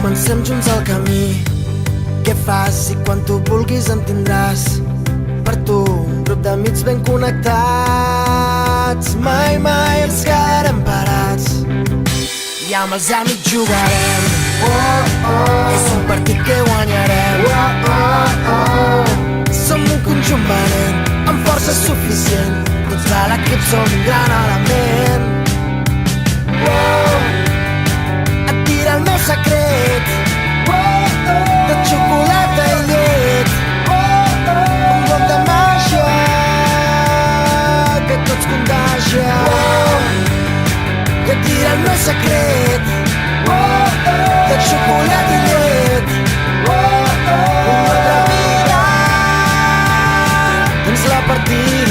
Comencem junts el camí. Què fas i quan tu vulguis em tindràs? Per tu, un grup d'amics ben connectats. Mai, mai ens quedarem parats. I amb els amics jugarem. És un partit que guanyarem. Som un conjunt valent, amb força suficient. Tots a l'equip som un gran element. Et diré el meu secret, de xocolata i llet, un bloc de màgia que tots contagia. I et diré el meu secret, de xocolata i llet, un bloc de vida, tens la partida.